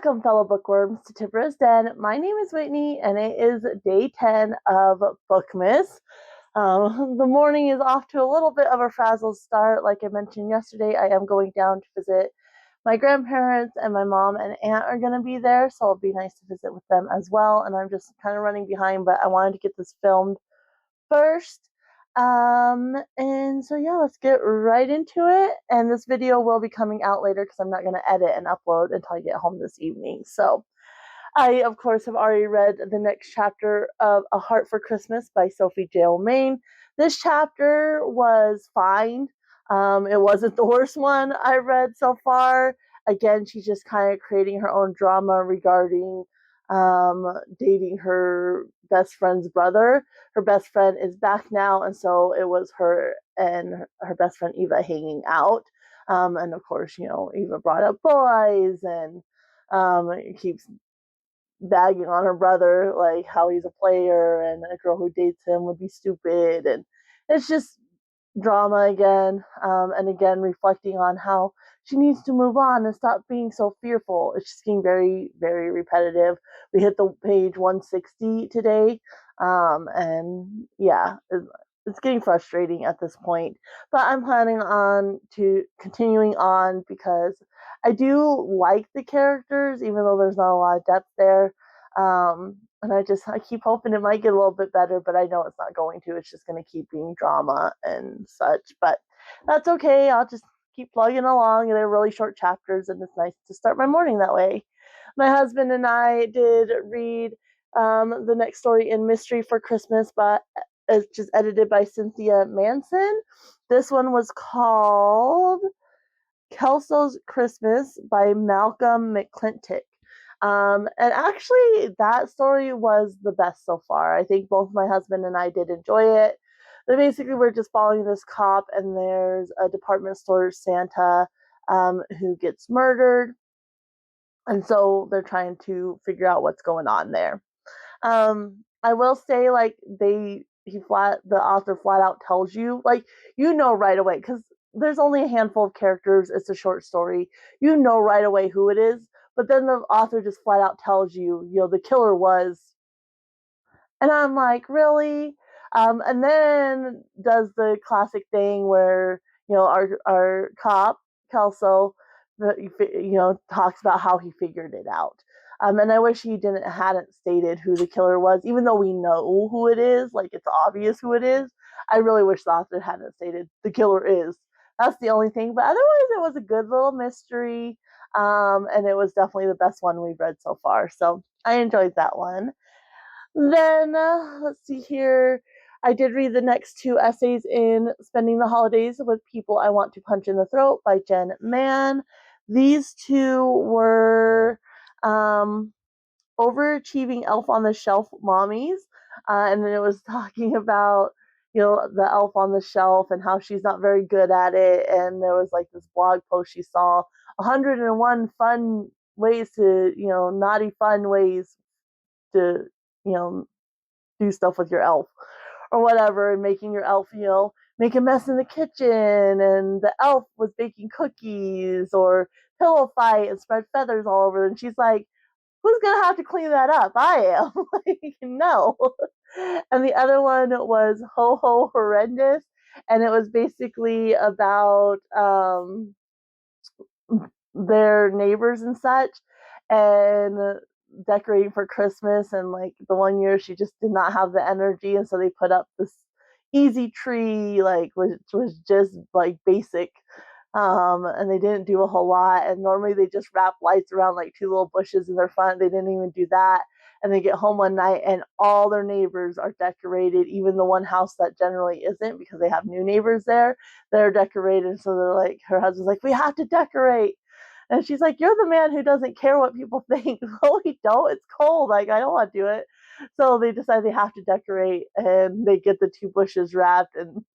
Welcome, fellow bookworms, to Tipper's Den. My name is Whitney, and it is day 10 of Bookmas. The morning is off to a little bit of a frazzled start. Like I mentioned yesterday, I am going down to visit my grandparents, and my mom and aunt are going to be there, so it'll be nice to visit with them as well. And I'm just kind of running behind, but I wanted to get this filmed first. And so yeah, let's get right into it. And this video will be coming out later because I'm not going to edit and upload until I get home this evening. So I, of course, have already read the next chapter of A Heart for Christmas by Sophie Jomain. This chapter was fine. It wasn't the worst one I read so far. Again, she's just kind of creating her own drama regarding dating her best friend's brother. Her best friend is back now, and so it was her and her best friend Eva hanging out. And of course, Eva brought up boys and keeps bagging on her brother, like how he's a player and a girl who dates him would be stupid. And it's just drama again, and again reflecting on how she needs to move on and stop being so fearful. It's just getting very, very repetitive. We hit the page 160 today, and yeah, it's getting frustrating at this point. But I'm planning on to continuing on because I do like the characters, even though there's not a lot of depth there. And I keep hoping it might get a little bit better, but I know it's not going to. It's just going to keep being drama and such. But that's okay. I'll just keep plugging along. They're really short chapters, and it's nice to start my morning that way. My husband and I did read the next story in Mystery for Christmas, but it's just edited by Cynthia Manson. This one was called Kelso's Christmas by Malcolm McClintock. And actually, that story was the best so far. I think both my husband and I did enjoy it. But basically, we're just following this cop, and there's a department store Santa who gets murdered. And so they're trying to figure out what's going on there. I will say, like, the author flat out tells you, like, right away, because there's only a handful of characters. It's a short story. Right away who it is, but then the author just flat out tells you, the killer was, and I'm like, really? And then does the classic thing where, our cop, Kelso, talks about how he figured it out. And I wish he hadn't stated who the killer was, even though we know who it is, like it's obvious who it is. I really wish the author hadn't stated the killer is. That's the only thing. But otherwise, it was a good little mystery. And it was definitely the best one we've read so far. So I enjoyed that one. Then, let's see here. I did read the next two essays in Spending the Holidays with People I Want to Punch in the Throat by Jen Mann. These two were overachieving elf on the shelf mommies. And then it was talking about, the elf on the shelf and how she's not very good at it. And there was like this blog post she saw 101 fun ways to, naughty fun ways to, do stuff with your elf or whatever, and making your elf, make a mess in the kitchen, and the elf was baking cookies, or pillow fight and spread feathers all over. And she's like, who's gonna have to clean that up? I am. Like, no. And the other one was Ho Ho Horrendous, and it was basically about their neighbors and such, and decorating for Christmas. And like the one year she just did not have the energy, and so they put up this easy tree, like, which was just like basic. And they didn't do a whole lot, and normally they just wrap lights around like two little bushes in their front. They didn't even do that. And they get home one night and all their neighbors are decorated, even the one house that generally isn't, because they have new neighbors there. They're decorated. So they're like, her husband's like, we have to decorate. And she's like, you're the man who doesn't care what people think. Oh, we don't. It's cold. Like, I don't want to do it. So they decide they have to decorate, and they get the two bushes wrapped, and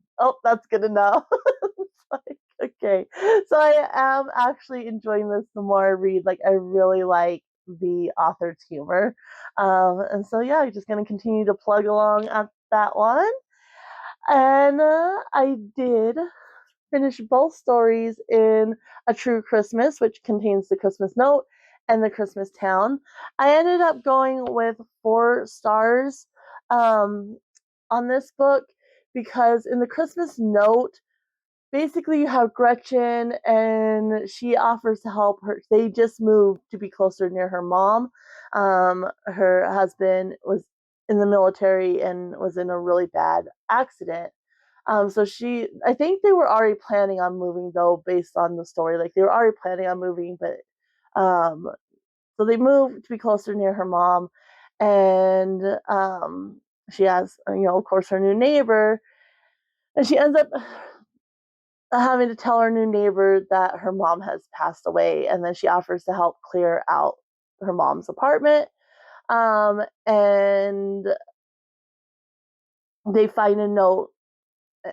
that's good enough. It's like, okay. So I am actually enjoying this the more I read. Like, I really like the author's humor. And so, yeah, I'm just going to continue to plug along at that one. And I did finish both stories in A True Christmas, which contains the Christmas note, and the Christmas Town. I ended up going with 4 stars on this book because in the Christmas Note, basically you have Gretchen and she offers to help her. They just moved to be closer near her mom. Her husband was in the military and was in a really bad accident. So I think they were already planning on moving though, based on the story. Like they were already planning on moving, but so they moved to be closer near her mom, and she has, of course, her new neighbor, and she ends up having to tell her new neighbor that her mom has passed away, and then she offers to help clear out her mom's apartment. And they find a note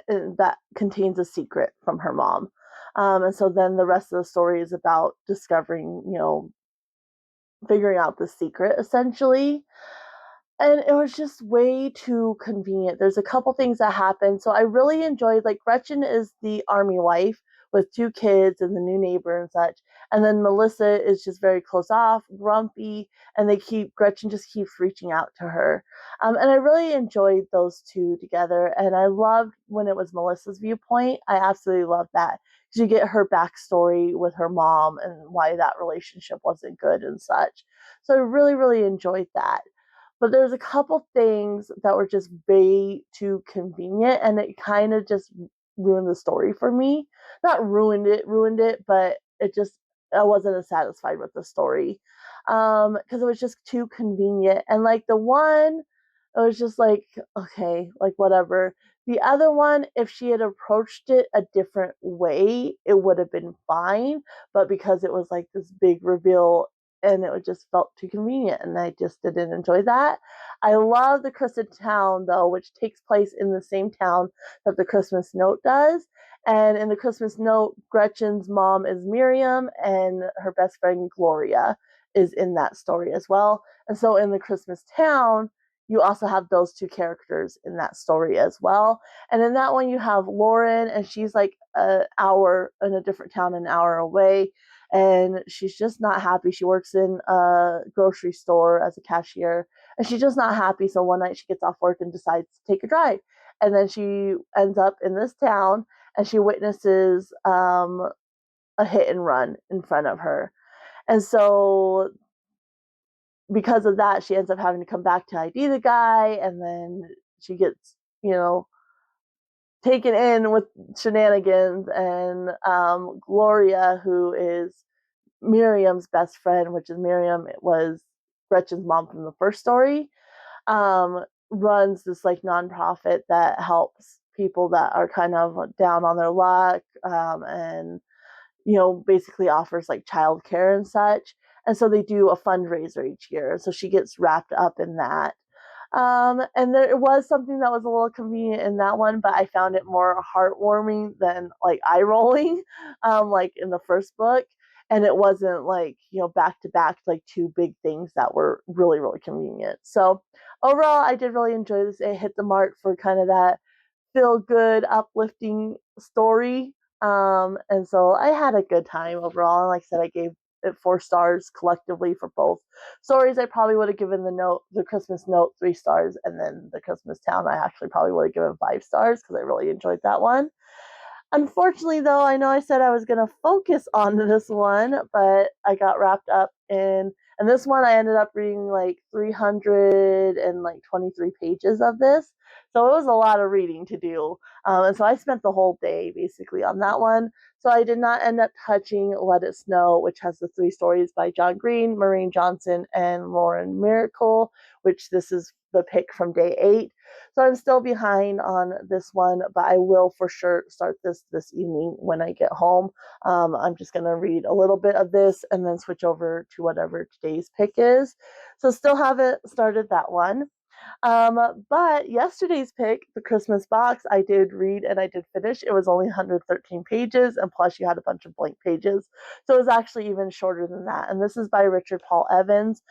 that contains a secret from her mom. And so then the rest of the story is about discovering, figuring out the secret essentially. And it was just way too convenient. There's a couple things that happen. So I really enjoyed, like, Gretchen is the army wife with 2 kids and the new neighbor and such. And then Melissa is just very close off, grumpy, and Gretchen just keeps reaching out to her. And I really enjoyed those two together. And I loved when it was Melissa's viewpoint. I absolutely loved that. Because you get her backstory with her mom and why that relationship wasn't good and such. So I really, really enjoyed that. But there's a couple things that were just way too convenient, and it kind of just ruined the story for me. Not ruined it, but I wasn't as satisfied with the story because it was just too convenient. And like the one, it was just like, okay, like whatever. The other one, if she had approached it a different way, it would have been fine. But because it was like this big reveal and it just felt too convenient, and I just didn't enjoy that. I love the Christmas Town though, which takes place in the same town that the Christmas Note does. And in the Christmas Note, Gretchen's mom is Miriam, and her best friend Gloria is in that story as well. And so in the Christmas Town, you also have those 2 characters in that story as well. And in that one, you have Lauren, and she's like an hour in a different town, an hour away, and she's just not happy. She works in a grocery store as a cashier, and she's just not happy. So one night she gets off work and decides to take a drive, and then she ends up in this town, and she witnesses a hit and run in front of her. And so because of that, she ends up having to come back to ID the guy, and then she gets, taken in with shenanigans. And Gloria, who is Miriam's best friend, which is Miriam was Gretchen's mom from the first story, runs this like nonprofit that helps people that are kind of down on their luck, and basically offers like childcare and such. And so they do a fundraiser each year. So she gets wrapped up in that. And there was something that was a little convenient in that one, but I found it more heartwarming than like eye rolling, like in the first book. And it wasn't like, back to back, like 2 big things that were really, really convenient. So overall, I did really enjoy this. It hit the mark for kind of that feel good, uplifting story. And so I had a good time overall. And like I said, I gave it 4 stars collectively for both stories. I probably would have given the Christmas Note 3 stars, and then the Christmas Town I actually probably would have given 5 stars because I really enjoyed that one. Unfortunately, though, I know I said I was going to focus on this one, but I got wrapped up and this one I ended up reading like 323 pages of this. So it was a lot of reading to do. And so I spent the whole day basically on that one. So I did not end up touching Let It Snow, which has the 3 stories by John Green, Maureen Johnson, and Lauren Miracle, which this is the pick from day 8. So I'm still behind on this one, but I will for sure start this evening when I get home. I'm just going to read a little bit of this and then switch over to whatever today's pick is. So still haven't started that one. But yesterday's pick, the Christmas box, I did read and I did finish. It was only 113 pages, and plus you had a bunch of blank pages. So it was actually even shorter than that. And this is by Richard Paul Evans.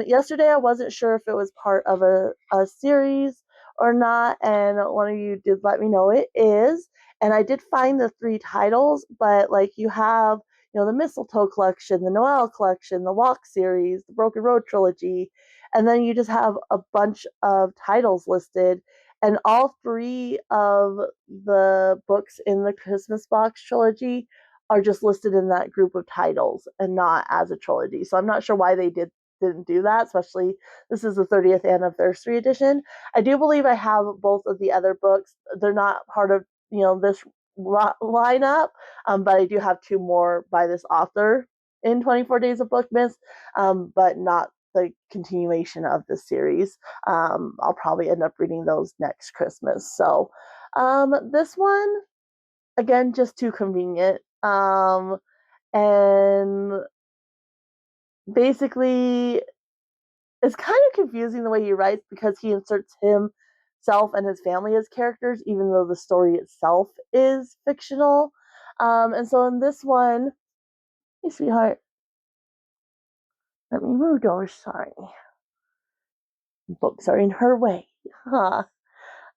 Yesterday I wasn't sure if it was part of a series or not, and one of you did let me know it is. And I did find the 3 titles, but like you the Mistletoe collection, the Noel collection, the Walk series, the Broken Road trilogy, and then you just have a bunch of titles listed. And all three of the books in the Christmas box trilogy are just listed in that group of titles and not as a trilogy. So I'm not sure why they didn't do that, especially this is the 30th anniversary edition. I do believe I have both of the other books. They're not part of this lineup, but I do have two more by this author in 24 Days of Bookmas, but not the continuation of the series. I'll probably end up reading those next Christmas. So this one, again, just too convenient. And basically, it's kind of confusing the way he writes because he inserts himself and his family as characters, even though the story itself is fictional. And so in this one, hey, sweetheart, let me move doors. Sorry. Books are in her way. Huh.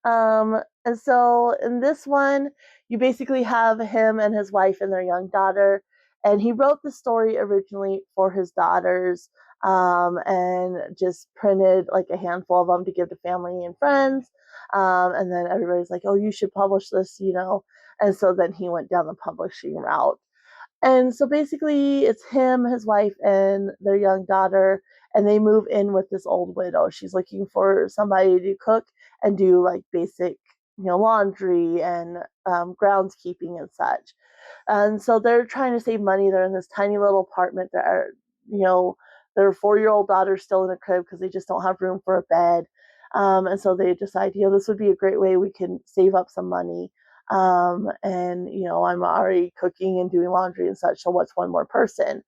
And so in this one, you basically have him and his wife and their young daughter. And he wrote the story originally for his daughters, and just printed like a handful of them to give to family and friends. And then everybody's like, oh, you should publish this. And so then he went down the publishing route. And so basically, it's him, his wife, and their young daughter, and they move in with this old widow. She's looking for somebody to cook and do like basic, laundry and groundskeeping and such. And so they're trying to save money. They're in this tiny little apartment. You know, their 4-year-old daughter's still in a crib because they just don't have room for a bed. And so they decide, this would be a great way we can save up some money. And I'm already cooking and doing laundry and such, so what's one more person?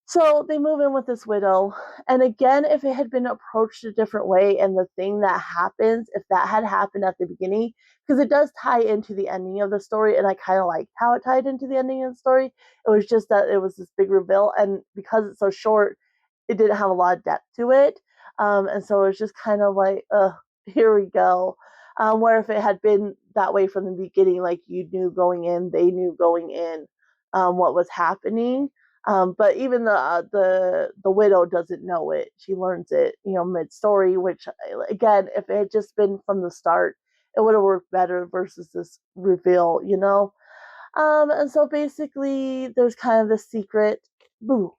So they move in with this widow, and again, if it had been approached a different way and the thing that happens, if that had happened at the beginning, because it does tie into the ending of the story, and I kind of liked how it tied into the ending of the story. It was just that it was this big reveal, and because it's so short, it didn't have a lot of depth to it. And so it was just kind of like, here we go. Where if it had been that way from the beginning, like you knew going in, they knew going in, what was happening. But even the widow doesn't know it. She learns it, mid story. Which again, if it had just been from the start, it would have worked better versus this reveal. And so basically, there's kind of this secret. Boo.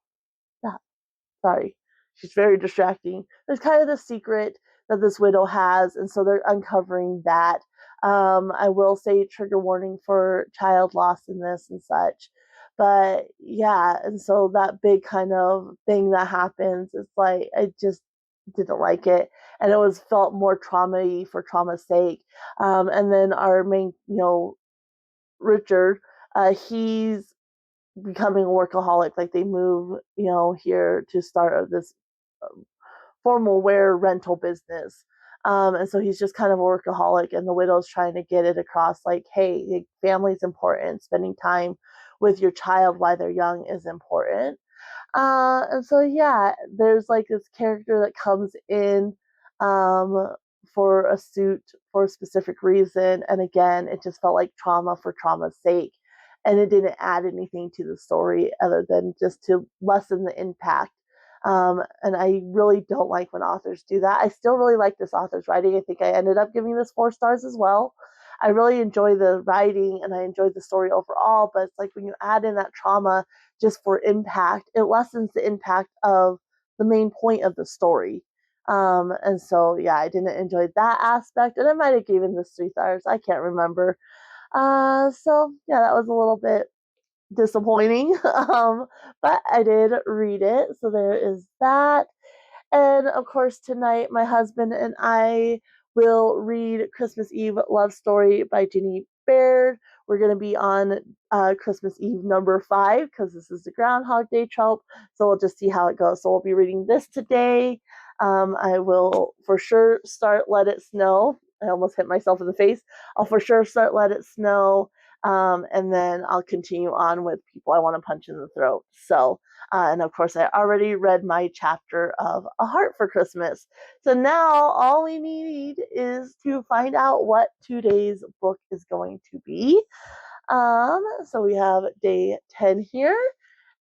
Sorry, she's very distracting. There's kind of the secret that this widow has, and so they're uncovering that. I will say trigger warning for child loss in this and such. But yeah, and so that big kind of thing that happens, it's like I just didn't like it, and it was felt more trauma-y for trauma's sake. And then our main, Richard, he's becoming a workaholic. Like they move, here to start this formal wear rental business. And so he's just kind of a workaholic, and the widow's trying to get it across like, hey, family's important. Spending time with your child while they're young is important. And so, yeah, there's like this character that comes in for a suit for a specific reason. And again, it just felt like trauma for trauma's sake. And it didn't add anything to the story other than just to lessen the impact. And I really don't like when authors do that. I still really like this author's writing. I think I ended up giving this 4 stars as well. I really enjoy the writing and I enjoyed the story overall, but it's like when you add in that trauma just for impact, it lessens the impact of the main point of the story. And so, yeah, I didn't enjoy that aspect, and I might have given this 3 stars. I can't remember. So yeah, that was a little bit disappointing. But I did read it, so there is that. And of course, tonight my husband and I will read Christmas Eve Love Story by Ginny Baird. We're going to be on Christmas Eve number 5 because this is the Groundhog Day trope. So we'll just see how it goes. So we'll be reading this today. I will for sure start Let It Snow. I almost hit myself in the face. I'll for sure start Let It Snow. And then I'll continue on with People I Want to Punch in the Throat. So, and of course, I already read my chapter of A Heart for Christmas. So now all we need is to find out what today's book is going to be. So we have day 10 here.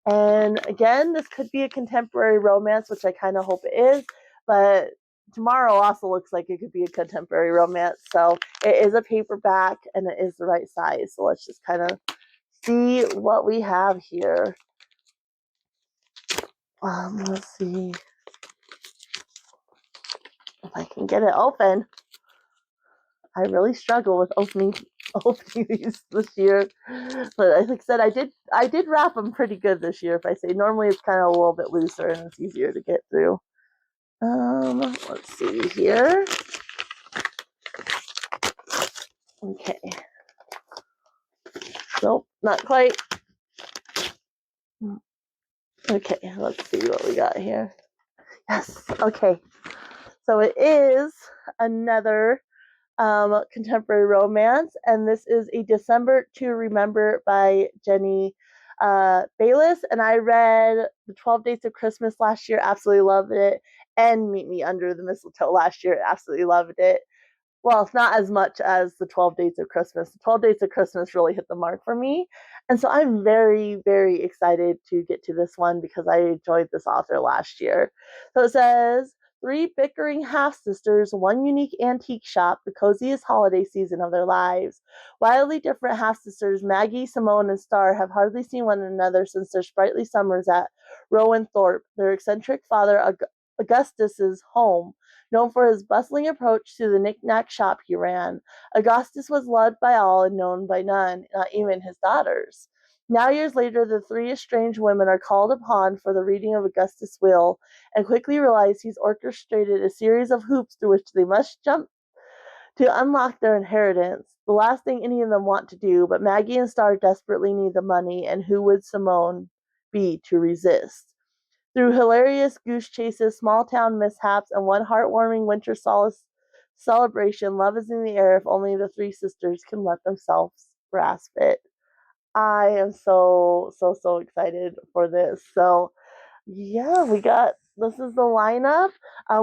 And again, this could be a contemporary romance, which I kind of hope it is, but tomorrow also looks like it could be a contemporary romance. So it is a paperback and it is the right size. So let's just kind of see what we have here. Let's see if I can get it open. I really struggle with opening these this year, but like I said, I did wrap them pretty good this year. If I say normally it's kind of a little bit looser and it's easier to get through. Let's see here. Okay. Nope, not quite. Okay, let's see what we got here. Yes. Okay. So it is another contemporary romance, and this is A December to Remember by Ginny Baird. And I read The 12 Days of Christmas last year, absolutely loved it, and Meet Me Under the Mistletoe last year, absolutely loved it. Well, it's not as much as the 12 Days of Christmas. The 12 Days of Christmas really hit the mark for me. And so I'm very, very excited to get to this one because I enjoyed this author last year. So it says, three bickering half-sisters, one unique antique shop, the coziest holiday season of their lives. Wildly different half-sisters, Maggie, Simone, and Star, have hardly seen one another since their sprightly summers at Rowan Thorpe, their eccentric father Augustus's home. Known for his bustling approach to the knick-knack shop he ran, Augustus was loved by all and known by none, not even his daughters. Now, years later, the three estranged women are called upon for the reading of Augustus' will and quickly realize he's orchestrated a series of hoops through which they must jump to unlock their inheritance. The last thing any of them want to do, but Maggie and Star desperately need the money, and who would Simone be to resist? Through hilarious goose chases, small town mishaps, and one heartwarming winter solace celebration, love is in the air if only the three sisters can let themselves grasp it. I am so excited for this. So yeah, this is the lineup.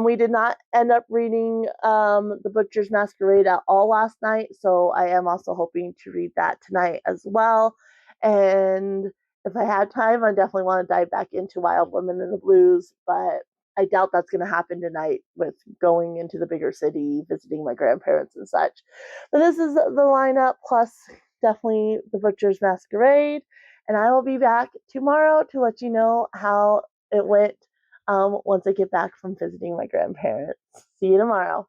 We did not end up reading The Butcher's Masquerade at all last night, so I am also hoping to read that tonight as well. And if I had time, I definitely want to dive back into Wild Women in the Blues, but I doubt that's going to happen tonight with going into the bigger city, visiting my grandparents and such. But this is the lineup, plus definitely The Butcher's Masquerade. And I will be back tomorrow to let you know how it went once I get back from visiting my grandparents. See you tomorrow.